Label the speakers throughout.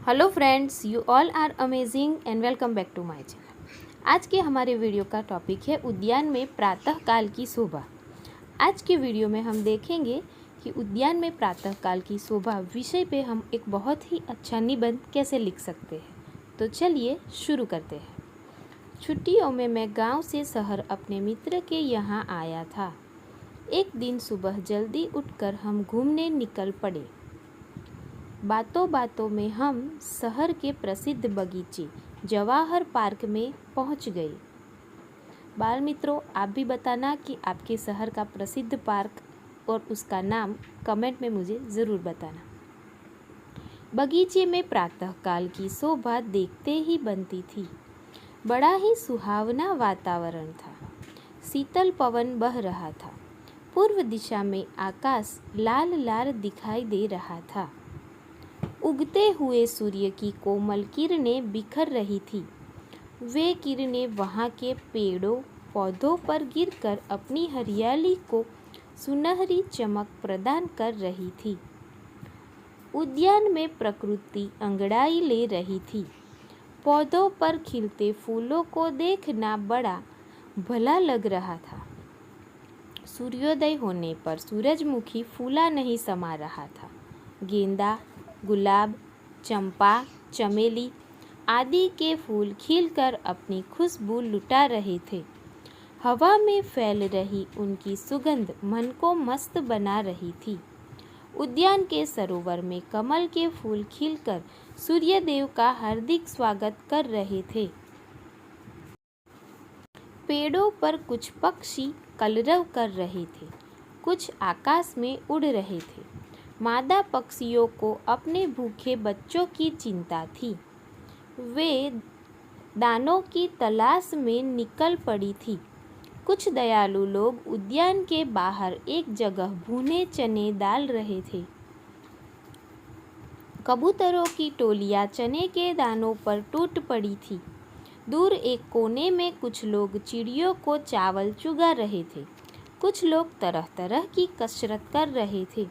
Speaker 1: Hello friends, you all are amazing and welcome back to my channel. आज के हमारे video का topic है उद्यान में प्रातः काल की शोभा। आज के वीडियो में हम देखेंगे कि उद्यान में प्रातः काल की शोभा विषय पे हम एक बहुत ही अच्छा निबंध कैसे लिख सकते हैं। तो चलिए शुरू करते हैं। छुट्टियों में मैं गांव से शहर अपने मित्र के यहाँ आया था। एक दिन सुबह जल्दी उठकर हम घूमने निकल पड़े। बातों बातों में हम शहर के प्रसिद्ध बगीचे जवाहर पार्क में पहुंच गए। बाल मित्रों, आप भी बताना कि आपके शहर का प्रसिद्ध पार्क और उसका नाम कमेंट में मुझे ज़रूर बताना। बगीचे में प्रातःकाल की शोभा देखते ही बनती थी। बड़ा ही सुहावना वातावरण था। शीतल पवन बह रहा था। पूर्व दिशा में आकाश लाल लाल दिखाई दे रहा था। उगते हुए सूर्य की कोमल किरणें बिखर रही थी। वे किरणें वहाँ के पेड़ों पौधों पर गिरकर अपनी हरियाली को सुनहरी चमक प्रदान कर रही थी। उद्यान में प्रकृति अंगड़ाई ले रही थी। पौधों पर खिलते फूलों को देखना बड़ा भला लग रहा था। सूर्योदय होने पर सूरजमुखी फूला नहीं समा रहा था। गेंदा, गुलाब, चंपा, चमेली आदि के फूल खिलकर अपनी खुशबू लुटा रहे थे। हवा में फैल रही उनकी सुगंध मन को मस्त बना रही थी। उद्यान के सरोवर में कमल के फूल खिलकर सूर्यदेव का हार्दिक स्वागत कर रहे थे। पेड़ों पर कुछ पक्षी कलरव कर रहे थे, कुछ आकाश में उड़ रहे थे। मादा पक्षियों को अपने भूखे बच्चों की चिंता थी। वे दानों की तलाश में निकल पड़ी थी। कुछ दयालु लोग उद्यान के बाहर एक जगह भुने चने डाल रहे थे। कबूतरों की टोलियां चने के दानों पर टूट पड़ी थी। दूर एक कोने में कुछ लोग चिड़ियों को चावल चुगा रहे थे। कुछ लोग तरह तरह की कसरत कर रहे थे।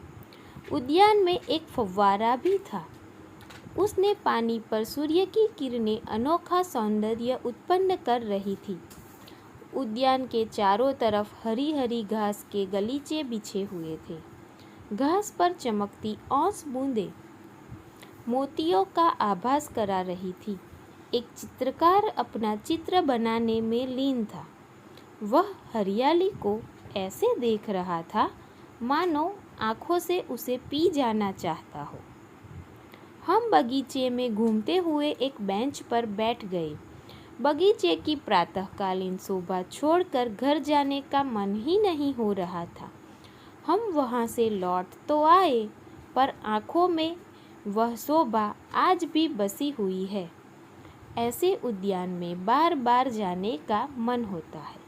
Speaker 1: उद्यान में एक फव्वारा भी था। उसने पानी पर सूर्य की किरणें अनोखा सौंदर्य उत्पन्न कर रही थी। उद्यान के चारों तरफ हरी हरी घास के गलीचे बिछे हुए थे। घास पर चमकती औंस बूंदें मोतियों का आभास करा रही थी। एक चित्रकार अपना चित्र बनाने में लीन था। वह हरियाली को ऐसे देख रहा था मानो आँखों से उसे पी जाना चाहता हो। हम बगीचे में घूमते हुए एक बेंच पर बैठ गए। बगीचे की प्रातःकालीन शोभा छोड़कर घर जाने का मन ही नहीं हो रहा था। हम वहाँ से लौट तो आए, पर आँखों में वह शोभा आज भी बसी हुई है। ऐसे उद्यान में बार बार जाने का मन होता है।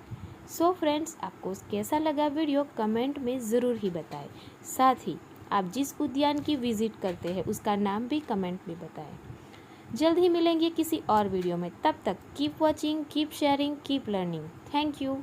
Speaker 1: सो फ्रेंड्स, आपको कैसा लगा वीडियो कमेंट में ज़रूर ही बताएं। साथ ही आप जिस उद्यान की विज़िट करते हैं उसका नाम भी कमेंट में बताएं। जल्द ही मिलेंगे किसी और वीडियो में। तब तक keep watching, keep sharing, keep learning. Thank you.